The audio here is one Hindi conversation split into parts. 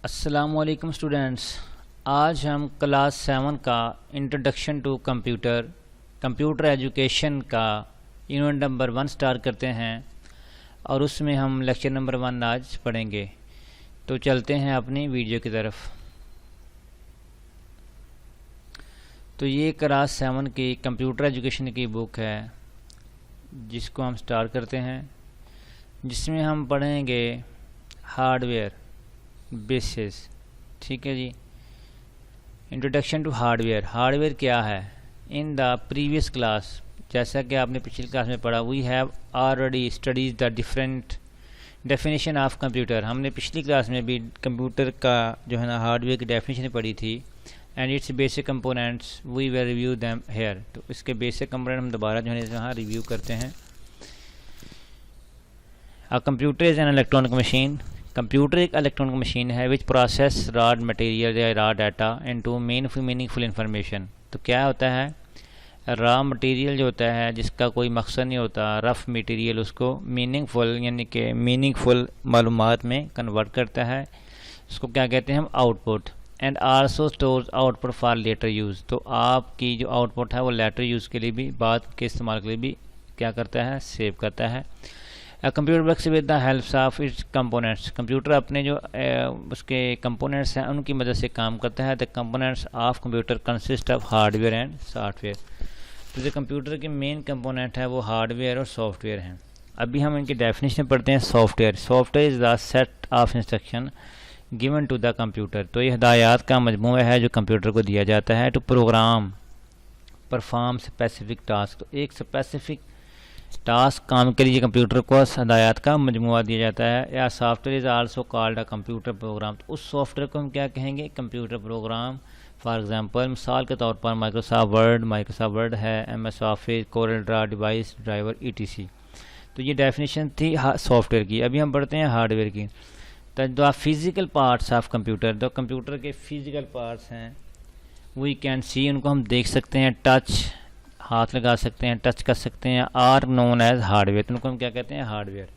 अस्सलामुअलैकुम स्टूडेंट्स। आज हम क्लास 7 का इंट्रोडक्शन टू कंप्यूटर एजुकेशन का यूनिट नंबर 1 स्टार्ट करते हैं और उसमें हम लेक्चर नंबर 1 आज पढ़ेंगे। तो चलते हैं अपनी वीडियो की तरफ। तो ये क्लास 7 की कंप्यूटर एजुकेशन की बुक है जिसको हम स्टार्ट करते हैं, जिसमें हम पढ़ेंगे हार्डवेयर बेसिस। ठीक है जी। इंट्रोडक्शन टू हार्डवेयर क्या है। इन द प्रीवियस क्लास, जैसा कि आपने पिछली क्लास में पढ़ा, we have already studies the different definition of computer. हमने पिछली क्लास में भी कंप्यूटर का जो है ना हार्डवेयर की डेफिनेशन पढ़ी थी and its basic components we will review them here. तो इसके बेसिक कंपोनेंट हम दोबारा जो है यहाँ रिव्यू करते हैं। A computer is an electronic machine. Computer एक इलेक्ट्रॉनिक मशीन है विच प्रोसेस रॉ मटेरियल या raw data into meaningful information. तो क्या होता है, रॉ मटेरियल जो होता है जिसका कोई मकसद नहीं होता, रफ़ मटेरियल, उसको मीनिंगफुल यानी कि मीनिंगफुल मालूमात में कन्वर्ट करता है। उसको क्या कहते हैं हम, output. And also stores output for later use. तो आपकी जो आउटपुट है वो लेटर यूज़ के लिए भी, बाद के इस्तेमाल के लिए भी क्या करता है, सेव करता है। Computer works with the help of its components. Computer अपने जो उसके कंपोनेंट्स हैं उनकी मदद से काम करता है। The components of computer consist of hardware and software. तो जो कंप्यूटर के मेन कंपोनेंट है वो हार्डवेयर और सॉफ्टवेयर हैं। अभी हम इनकी डेफिनेशन पढ़ते हैं। Software is the set of instruction given to the computer. तो ये हिदायत का मजमूआ है जो कंप्यूटर को दिया जाता है to program perform specific task. तो एक स्पेसिफिक टास्क काम के लिए कंप्यूटर को हदायत का मजमूआ दिया जाता है। या software is also called a computer program. तो उस सॉफ्टवेयर को हम क्या कहेंगे, कंप्यूटर प्रोग्राम। फॉर एग्जांपल, मिसाल के तौर पर माइक्रोसॉफ्ट वर्ड है, MS office, Corel Draw, device driver, ETC। तो ये डेफिनेशन थी सॉफ्टवेयर की। अभी हम बढ़ते हैं हार्डवेयर की। तो the physical parts of computer, जो कंप्यूटर के फिज़िकल पार्ट्स हैं, वी कैन सी, उनको हम देख सकते हैं, टच, हाथ लगा सकते हैं, टच कर सकते हैं, आर नोन एज हार्डवेयर। तो उनको हम क्या कहते हैं, हार्डवेयर।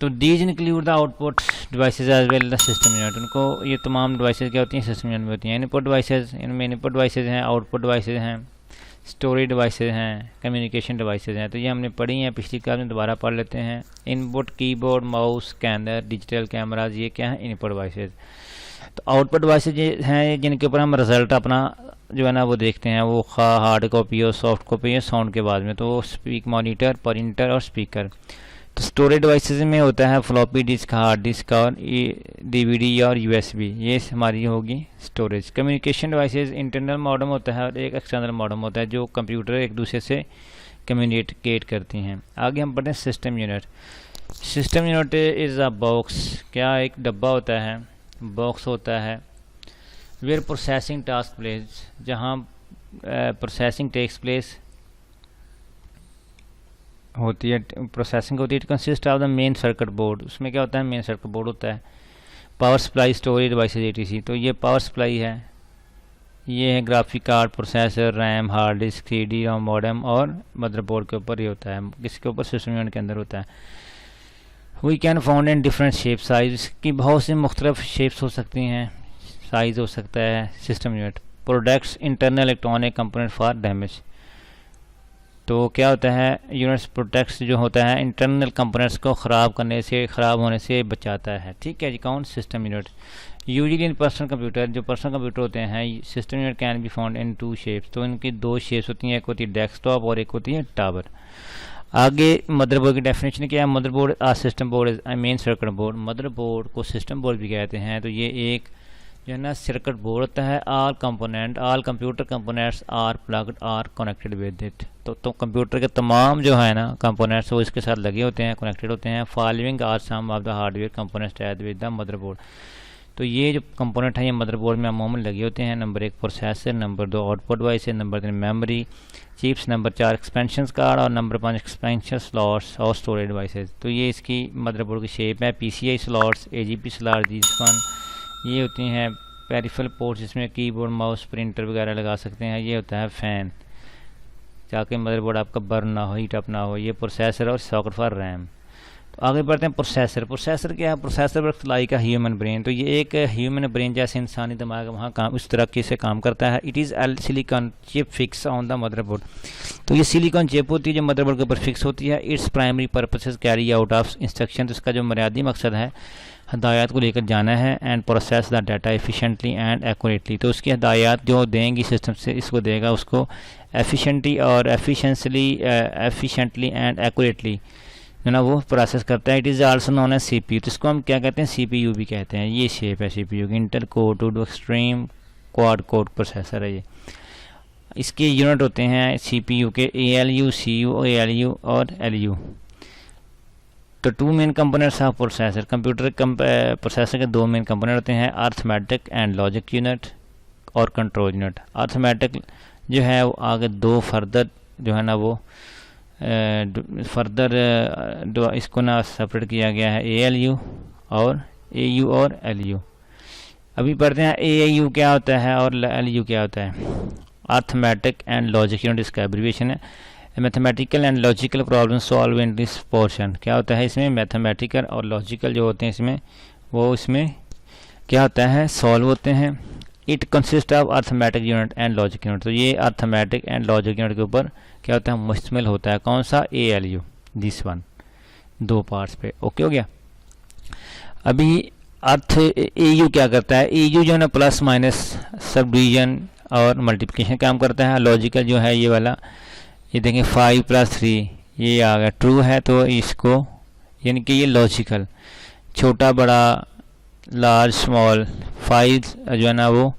तो these include the output devices as well the system unit. उनको ये तमाम डिवाइसेज क्या होती हैं, सिस्टम यूनिट में होती हैं। इनपुट डिवाइसेज, इनमें इनपुट डिवाइसेज हैं, आउटपुट डिवाइसेज हैं, स्टोरेज डिवाइसेज हैं, कम्युनिकेशन डिवाइसेज हैं। तो ये हमने पढ़ी हैं पिछली क्लास में, दोबारा पढ़ लेते हैं। Input keyboard, mouse, scanner, digital cameras, ये क्या है, इनपुट डिवाइसेज। तो आउटपुट डिवाइसेज हैं जिनके ऊपर हम रिजल्ट अपना जो है ना वो देखते हैं, वो हार्ड कॉपी हो, सॉफ्ट कॉपी हो, साउंड के बाद में। तो स्पीक मॉनिटर, प्रिंटर और स्पीकर। तो स्टोरेज डिवाइसेज में होता है फ्लॉपी डिस्क, हार्ड डिस्क और DVD और USB। ये हमारी होगी storage. Communication devices, internal modem होता है और एक एक्सटर्नल मॉडेम होता है जो कंप्यूटर एक दूसरे से कम्युनिकेट करती हैं। आगे हम पढ़ते हैं system unit. System unit is a box. क्या एक डब्बा होता है, बॉक्स होता है। वेयर प्रोसेसिंग टास्क प्लेस, जहाँ प्रोसेसिंग टेक्स प्लेस होती है, प्रोसेसिंग होती है। It consist of the main circuit board. उसमें क्या होता है, मेन सर्किट बोर्ड होता है। Power supply, storage devices, ETC। तो ये पावर सप्लाई है, ये है graphic card, processor, RAM, hard disk, CD और मॉडेम और मदरबोर्ड के ऊपर ही होता है, किसके ऊपर, सिस्टम यूनिट के अंदर होता है। We can found in different shape size की बहुत सी मुख्तलिफ शेप्स हो सकती हैं, साइज़ हो सकता है system unit. Products internal electronic component for damage. तो क्या होता है, यूनिट्स प्रोडक्ट्स जो होता है इंटरनल कंपोनेंट्स को ख़राब करने से, ख़राब होने से बचाता है। ठीक है जी, कौन, system unit. Usually in personal computer, जो पर्सनल कंप्यूटर होते हैं, system unit can be found in 2 shapes. तो इनकी 2 शेप्स होती हैं, एक होती है डेस्कटॉप और एक होती है टावर। आगे मदरबोर्ड की डेफिनेशन क्या है। Motherboard or system board is main circuit board. Motherboard को सिस्टम बोर्ड भी कहते हैं। तो ये एक जो है ना सर्किट बोर्ड होता है। All computer components are plugged or connected with it. तो कंप्यूटर के तमाम जो है ना कंपोनेंट्स वो इसके साथ लगे होते हैं, कनेक्टेड होते हैं। Following are some of the hardware components add with the motherboard. तो ये जो कंपोनेंट है ये मदरबोर्ड में अमूमन लगे होते हैं। Number 1 processor, number 2 output device, number 3 memory chips, number 4 expansion card और नंबर 5 एक्सपेंशन स्लॉट्स और स्टोरेज डिवाइसेस। तो ये इसकी मदरबोर्ड की शेप है। PCI slots, AGP slot, G1, ये होती हैं पेरिफेरल पोर्ट्स जिसमें कीबोर्ड, माउस, प्रिंटर वगैरह लगा सकते हैं। ये होता है फ़ैन, ताकि मदरबोर्ड आपका बर्न ना हो, हीट अप ना हो। ये प्रोसेसर और सॉकेट फॉर रैम। तो आगे बढ़ते हैं प्रोसेसर। प्रोसेसर क्या है? Processor works like a human brain. तो ये एक ह्यूमन ब्रेन जैसे इंसानी दिमाग वहाँ काम उस तरह से काम करता है। It is silicon chip fix on the motherboard. तो ये सिलिकॉन चिप होती है जो मदरबोर्ड के ऊपर फिक्स होती है। Its primary purposes carry out of instruction. तो इसका जो बुनियादी मकसद है हदायत को लेकर जाना है and process the data efficiently and accurately. तो उसकी हदायत जो देंगी सिस्टम से इसको देगा उसको एफिशिएंटली और एफिशिएंटली एंड एक्यूरेटली जो ना वो प्रोसेस करता है। It is also known as CPU. तो इसको हम क्या कहते हैं? सीपीयू भी कहते हैं। ये शेप है सीपीयू की, Intel core two extreme quad core processor है ये। इसके यूनिट होते हैं सीपीयू के ALU, CU, ALU और LU। तो two main components of processor. Computer processor के दो मेन कंपोनेंट होते हैं, अर्थमेटिक एंड लॉजिक यूनिट और कंट्रोल यूनिट। अर्थमेटिक जो है वो आगे दो फर्दर जो है ना वो फर्दर इसको ना सेपरेट किया गया है, ALU और AU और LU। अभी पढ़ते हैं ALU क्या होता है और LU क्या होता है। अर्थमेटिक एंड लॉजिक यूनिट इसका एब्रीविएशन है। Mathematical and logical problem solve in this portion. क्या होता है इसमें? मैथमेटिकल और लॉजिकल जो होते हैं इसमें वो इसमें क्या होता है? सॉल्व होते हैं। It consist of arithmetic unit and logic unit. तो ये अर्थमेटिक एंड लॉजिक यूनिट के ऊपर क्या होता है? मुश्तमिल होता है। कौन सा? ALU, दिस वन, दो पार्ट्स पे। ओके हो गया। अभी AU क्या करता है? AU जो है ना प्लस माइनस सब डिवीजन और मल्टीप्लिकेशन काम करता है। लॉजिकल जो है ये वाला, ये देखें 5 + 3 ये आ गया ट्रू है तो इसको यानी कि ये लॉजिकल, छोटा बड़ा लार्ज स्मॉल, 5 जो है ना वो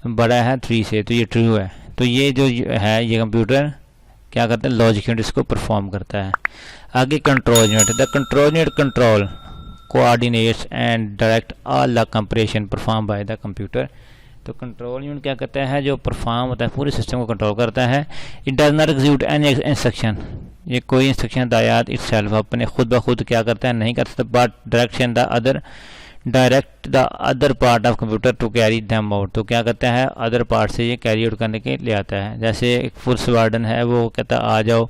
बड़ा है 3 से तो ये ट्रू है। तो ये जो है ये कंप्यूटर क्या करता है? लॉजिक यूनिट इसको परफॉर्म करता है। आगे control unit. The control unit control coordinates and direct all the compression perform by the computer. तो कंट्रोल यूनिट क्या करता है? जो परफॉर्म होता है पूरे सिस्टम को कंट्रोल करता है। It does not execute any instruction. ये कोई इंस्ट्रक्शन हदायत इटसेल्फ अपने खुद ब खुद क्या करता है? नहीं कर सकता। But direct the other part of computer to carry them out. तो क्या करता है? अदर पार्ट से ये कैरी आउट करने के लिए आता है। जैसे एक फुल वार्डन है वो कहता है आ जाओ,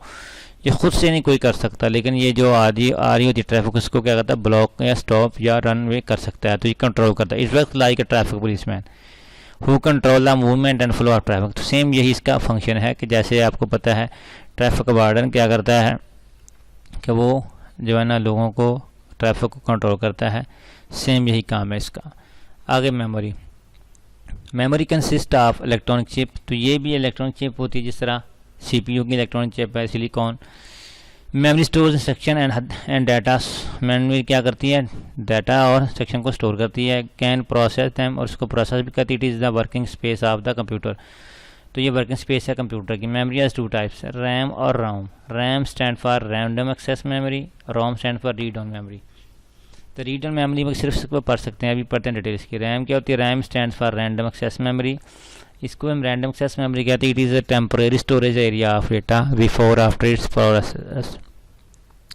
ये खुद से नहीं कोई कर सकता, लेकिन ये जो आ रही होती है ट्रैफिक उसको क्या करता है? ब्लॉक या स्टॉप या रन वे कर सकता है। तो ये कंट्रोल करता है। It works like a traffic policeman who control the movement and flow of traffic. तो सेम यही इसका फंक्शन है कि जैसे आपको पता है ट्रैफिक वार्डन क्या करता है कि वो जो है ना लोगों को ट्रैफिक को कंट्रोल करता है। सेम यही काम है इसका। आगे memory consist of electronic chip. तो ये भी इलेक्ट्रॉनिक चिप होती है जिस तरह CPU की इलेक्ट्रॉनिक चिप है silicon. Memory store instruction and data. Memory क्या करती है? डाटा और इंस्ट्रक्शन को स्टोर करती है। कैन प्रोसेस दैम और उसको प्रोसेस भी करती है। It is the working space of the computer. तो ये वर्किंग स्पेस है कंप्यूटर की। मेमोरी हैज़ 2 टाइप्स, रैम और ROM. RAM stand for random access memory, ROM stand for read on memory. तो रीड ऑन मेमोरी में सिर्फ इसको पढ़ सकते हैं, अभी पढ़ते हैं डिटेल्स की। रैम क्या होती है? RAM stand for random access memory. इसको हम रैंडम एक्सेस मेमोरी कहते हैं। It is a temporary storage area of data before after its process.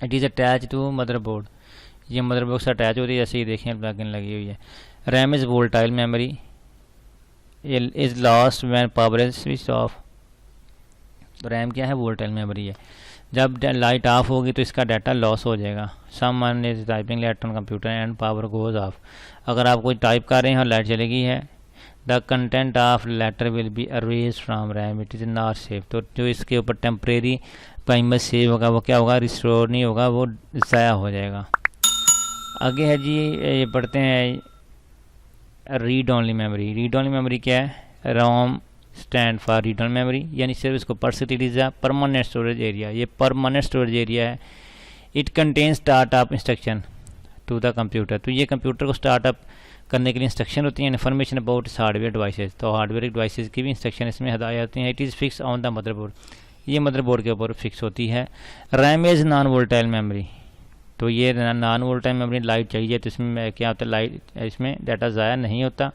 It is attach to motherboard. ये मदरबोर्ड से अटैच होती है, जैसे ये देखें प्लगइन लगी हुई है। RAM is volatile memory is lost when power is switch off. तो रैम क्या है? वोलेटाइल मेमोरी है। जब लाइट ऑफ होगी तो इसका डाटा लॉस हो जाएगा। Someone is typing later on computer and power goes off. अगर आप कोई टाइप कर रहे हैं और लाइट चली गई है, the content of later will be erase from RAM, it is not save. तो जो इसके ऊपर टेम्परेरी प्राइमरी सेव होगा वो क्या होगा? रिस्टोर नहीं होगा, वो ज़ाया हो जाएगा। आगे है जी, ये पढ़ते हैं read only memory. Read only memory क्या है? ROM stand for read only memory, यानी सिर्फ इसको पढ़ सकती। It is a permanent storage area. ये परमानेंट स्टोरेज एरिया है। It contain start up instruction to the computer. तो ये कंप्यूटर को स्टार्टअप करने के लिए इंस्ट्रक्शन होती हैं। Information about hardware devices. तो हार्डवेयर डिवाइसेज की भी इंस्ट्रक्शन इसमें हदायत होती हैं। It is fix on the motherboard. ये मदरबोर्ड के ऊपर फिक्स होती है। RAM is non volatile memory. तो ये नॉन वोलेटाइल मेमोरी लाइट चाहिए तो इसमें क्या होता है? लाइट इसमें डाटा ज़ाया नहीं होता।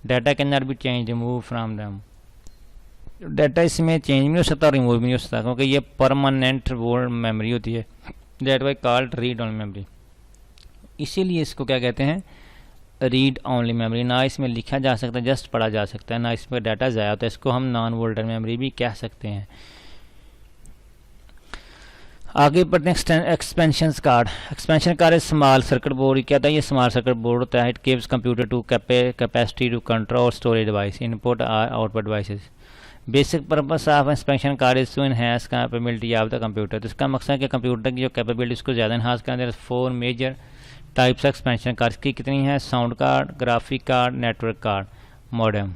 Data can not be change remove from RAM. Data इसमें चेंज भी नहीं हो सकता और रिमूव भी नहीं हो सकता, क्योंकि ये परमानेंट वो मेमोरी होती है। That why called read only memory. इसीलिए इसको क्या कहते हैं? Read only memory. ना इसमें लिखा जा सकता है, जस्ट पढ़ा जा सकता है, ना इसमें डाटा ज़ाया होता है। इसको हम नॉन वोलेटाइल मेमोरी भी कह सकते हैं। आगे बढ़ते हैं expansion card. Expansion card is small circuit board. क्या था ये? स्मॉल सर्किट बोर्ड होता है। It gives computer to capacity to control storage device input output devices. Basic purpose of expansion card is to enhance capability of the computer. तो इसका मकसद है कि कंप्यूटर की जो कैपेबिलिटी उसको ज़्यादा इनहांस करना। There 4 major types of expansion card की कितनी है? Sound card, graphic card, network card, modem.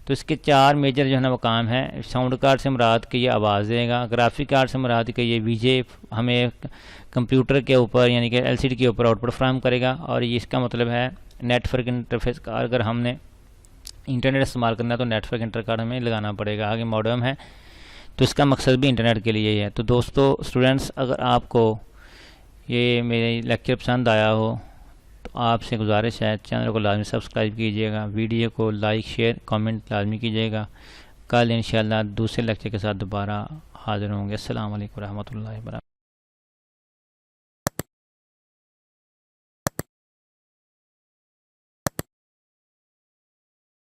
तो इसके 4 मेजर जो है ना वो काम है। साउंड कार्ड से मुराद कि ये आवाज़ देगा, ग्राफिक कार्ड से मुराद कि ये वीजे हमें कंप्यूटर के ऊपर यानी कि एलसीडी के ऊपर आउटपुट फ्राहम करेगा, और ये इसका मतलब है नेटवर्क इंटरफेस का। अगर हमने इंटरनेट इस्तेमाल करना है तो नेटवर्क इंटर कार्ड हमें लगाना पड़ेगा। आगे मॉडेम है, तो इसका मकसद भी इंटरनेट के लिए ही है। तो दोस्तों स्टूडेंट्स, अगर आपको ये मेरे लेक्चर पसंद आया हो तो आपसे गुजारिश है चैनल को लाजमी सब्सक्राइब कीजिएगा, वीडियो को लाइक शेयर कमेंट लाजमी कीजिएगा। कल इंशाल्लाह दूसरे लेक्चर के साथ दोबारा हाज़िर होंगे। अस्सलाम वालेकुम रहमतुल्लाहि व बरकातहू।